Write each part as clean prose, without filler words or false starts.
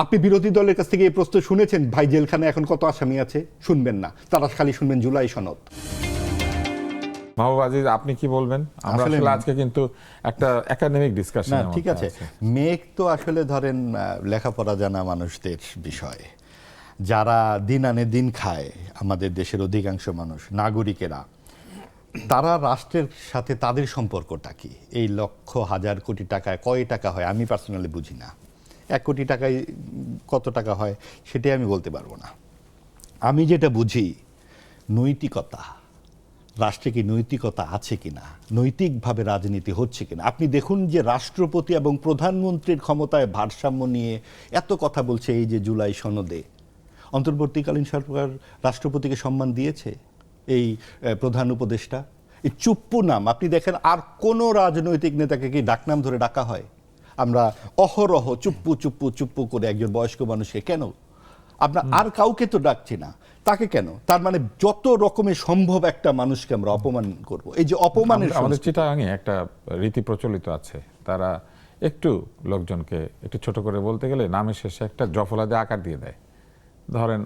আপনি বিরোধী দলের কাছ থেকে এই প্রশ্ন শুনেছেন, ভাই জেলখানায় এখন কত আসামি আছে? শুনবেন না, তারা খালি শুনবেন জুলাই সনদ। মাহবুব আজিজ, আপনি কি বলবেন? আমরা আসলে আজকে কিন্তু একটা একাডেমিক ডিসকাশন। না, ঠিক আছে, মেঘ তো আসলে ধরেন লেখাপড়া জানা মানুষদের বিষয়, যারা দিন আনে দিন খায়, আমাদের দেশের অধিকাংশ মানুষ, নাগরিকেরা, তারা রাষ্ট্রের সাথে তাদের সম্পর্কটা কি? এই লক্ষ হাজার কোটি টাকায় কয় টাকা হয় আমি পার্সোনালি বুঝি না। 1 কোটি টাকায় কত টাকা হয় সেটাই আমি বলতে পারবো না। আমি যেটা বুঝি, নৈতিকতা, রাষ্ট্রে কি নৈতিকতা আছে কিনা, নৈতিকভাবে রাজনীতি হচ্ছে কিনা। আপনি দেখুন যে রাষ্ট্রপতি এবং প্রধানমন্ত্রীর ক্ষমতায় ভারসাম্য নিয়ে এত কথা বলছে এই যে জুলাই সনদে, অন্তর্বর্তীকালীন সরকার রাষ্ট্রপতিকে সম্মান দিয়েছে? এই প্রধান উপদেষ্টা, এই চুপ্পু নাম আপনি দেখেন, আর কোনো রাজনৈতিক নেতাকে কি ডাকনাম ধরে ডাকা হয়? আমরা অহরহ চুপ্পু চুপ্পু চুপ্পু করে একজন বয়স্ক মানুষকে কেন? আমরা আর কাউকে তো ডাকছি না, তাকে কেন? তার মানে যত রকমের সম্ভব একটা মানুষকে আমরা অপমান করব। এই যে অপমানের, আমাদের চিটাগাঙে একটা রীতি প্রচলিত আছে, তারা একটু লোকজনকে একটু ছোট করে বলতে গেলে নামের শেষে একটা জফলা দিয়ে আকার দিয়ে দেয়। ধরেন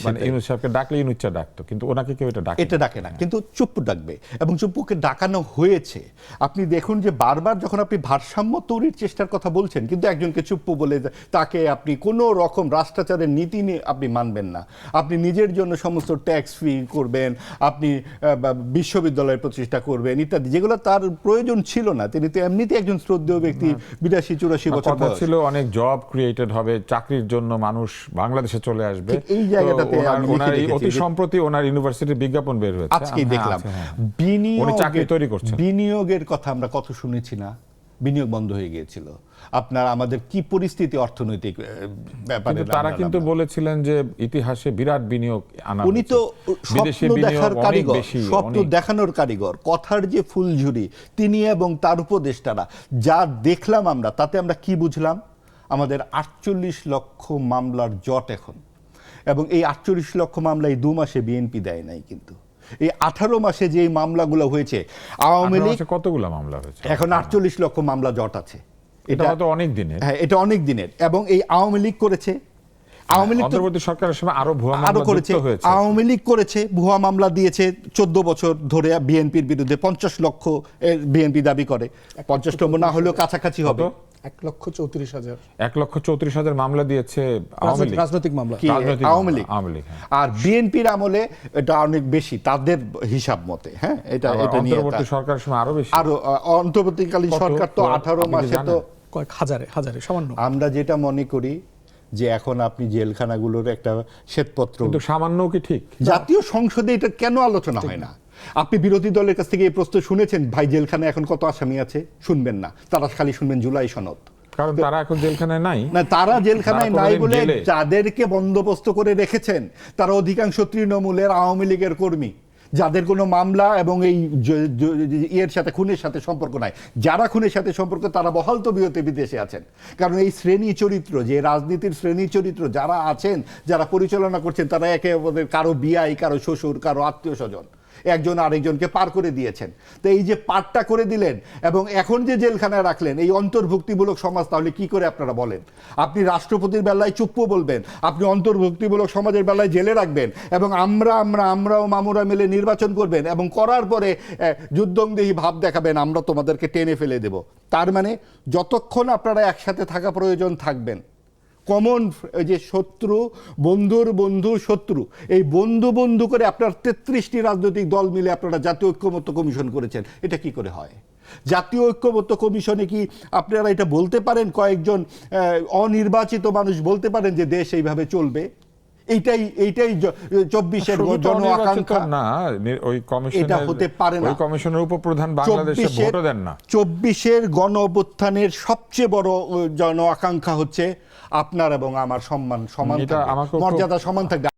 মানে ইউনুস সাহেবকে ডাকলে ইউনুচ্চা ডাকতো, কিন্তু ওনাকে কেউ এটা ডাকে না, কিন্তু চুপ্পু ডাকবে, এবং চুপ্পুকে ডাকানো হয়েছে। আপনি দেখুন যে বারবার যখন আপনি ভারসাম্য তৈরির চেষ্টার কথা বলছেন, কিন্তু একজনকে চুপ্পু বলে তাকে আপনি কোনো রকম রাষ্ট্রাচারের নীতি নিয়ে আপনি মানবেন না, আপনি নিজের জন্য সমস্ত ট্যাক্স ফ্রি করবেন, আপনি বিশ্ববিদ্যালয় প্রতিষ্ঠা করবেন ইত্যাদি, যেগুলো তার প্রয়োজন ছিল না। তিনি তো এমনিতে একজন শ্রদ্ধেয় ব্যক্তি, 82-84 বছর বয়স ছিল, অনেক জব ক্রিয়েটেড হবে, চাকরির জন্য মানুষ বাংলাদেশে চলে আসবে। এই জায়গাটাতে অতি সম্প্রতি ওনার ইউনিভার্সিটির বিজ্ঞাপন বের হয়েছে, আজকেই দেখলাম। বিনিয়োগের কথা আমরা কত শুনেছি না? বিনিয়োগ বন্ধ হয়ে গিয়েছিল। আপনার আমাদের কি পরিস্থিতি অর্থনৈতিক ব্যাপারে, তারা কিন্তু বলেছিলেন যে ইতিহাসে বিরাট বিনিয়োগ আনা। উনি তো স্বপ্ন দেখার কারিগর, স্বপ্ন দেখানোর কারিগর, কথার যে ফুলঝুরি তিনি এবং তার উপদেষ্টারা। যা দেখলাম আমরা, তাতে আমরা কি বুঝলাম? আমাদের 48 লক্ষ মামলার জট এখন, এবং এই 48 লক্ষ মামলা এই 2 মাসে বিএনপি দেয় নাই। কিন্তু এই 18 মাসে যে মামলাগুলো হয়েছে, আওয়ামী লীগ কতগুলো মামলা হয়েছে, এখন 48 লক্ষ মামলা জট আছে। এটা তো অনেক দিনের। হ্যাঁ, এটা অনেক দিনের, এবং এই আওয়ামী লীগ করেছে। আওয়ামী লীগ অন্তর্বর্তী সরকারের সময় আরো ভুয়া মামলা করেছে, আওয়ামী লীগ করেছে, ভুয়া মামলা দিয়েছে 14 বছর ধরে বিএনপির বিরুদ্ধে। 50 লক্ষ বিএনপি দাবি করে, 50তম না হলেও কাছাকাছি হবে। 1,34,000 1,34,000 মামলা দিয়েছে রাজনৈতিক মামলা, আওয়ামী লীগ। আর বিএনপির আমলে এটা অনেক বেশি তাদের হিসাব মতে। হ্যাঁ, এটা নিয়ে অন্তর্বর্তী সরকারের সময় আরো বেশি, আরো অন্তর্বর্তীকালীন সরকার তো 18 মাসে তো কয়েক হাজারে সামান্য। আমরা যেটা মনে করি যে এখন আপনি জেলখানাগুলোর একটা শ্বেতপত্র, কিন্তু সামান্য কি ঠিক? জাতীয় সংসদে এটা কেন আলোচনা হয় না? আপনি বিরোধী দলের কাছ থেকে এই প্রশ্ন শুনেছেন, ভাই জেলখানায় এখন কত আসামি আছে? শুনবেন না, তারা খালি শুনবেন জুলাই সনদ। কারণ তারা এখন জেলখানায় নাই। না, তারা জেলখানায় নাই বলে যাদেরকে বন্দোবস্ত করে রেখেছেন তারা অধিকাংশ তৃণমূলের, আওয়ামী লীগের কর্মী, যাদের কোনো মামলা এবং এই এর সাথে, খুনের সাথে সম্পর্ক নাই। যারা খুনের সাথে সম্পর্ক তারা বহাল তবিয়তে বিদেশে আছেন। কারণ এই শ্রেণী চরিত্র, যে রাজনীতির শ্রেণী চরিত্র যারা আছেন, যারা পরিচালনা করছেন, তারা একে অপরের কারো বিয়াই, কারো শ্বশুর, কারো আত্মীয় স্বজন, একজন আরেকজনকে পার করে দিয়েছেন। তো এই যে পারটা করে দিলেন এবং এখন যে জেলখানায় রাখলেন, এই অন্তর্ভুক্তিমূলক সমাজ তাহলে কি করে আপনারা বলেন? আপনি রাষ্ট্রপতির বেলায় চুপ্পু বলবেন, আপনি অন্তর্ভুক্তিমূলক সমাজের বেলায় জেলে রাখবেন, এবং আমরাও মামুরা মিলে নির্বাচন করবেন, এবং করার পরে যুদ্ধংদেহী ভাব দেখাবেন, আমরা তোমাদেরকে টেনে ফেলে দেব। তার মানে যতক্ষণ আপনারা একসাথে থাকা প্রয়োজন থাকবেন, কমন যে শত্রু, বন্ধুর বন্ধু শত্রু, এই বন্ধু করে আপনার 33টি রাজনৈতিক দল মিলে আপনারা জাতীয় ঐক্যমত্য কমিশন করেছেন। এটা কি করে হয়? জাতীয় ঐক্যমত্য কমিশনে কি আপনারা এটা বলতে পারেন, কয়েকজন অনির্বাচিত মানুষ বলতে পারেন যে দেশ এইভাবে চলবে? এইটাই 24-এর জন আকাঙ্ক্ষা না, ওই কমিশন, এটা হতে পারে না। ওই কমিশনের উপপ্রধান বাংলাদেশে ভোটও দেন না। 24-এর গণ অভ্যুত্থানের সবচেয়ে বড় জন আকাঙ্ক্ষা হচ্ছে আপনার এবং আমার সম্মান সমান থাকবে, মর্যাদা সমান থাকবে।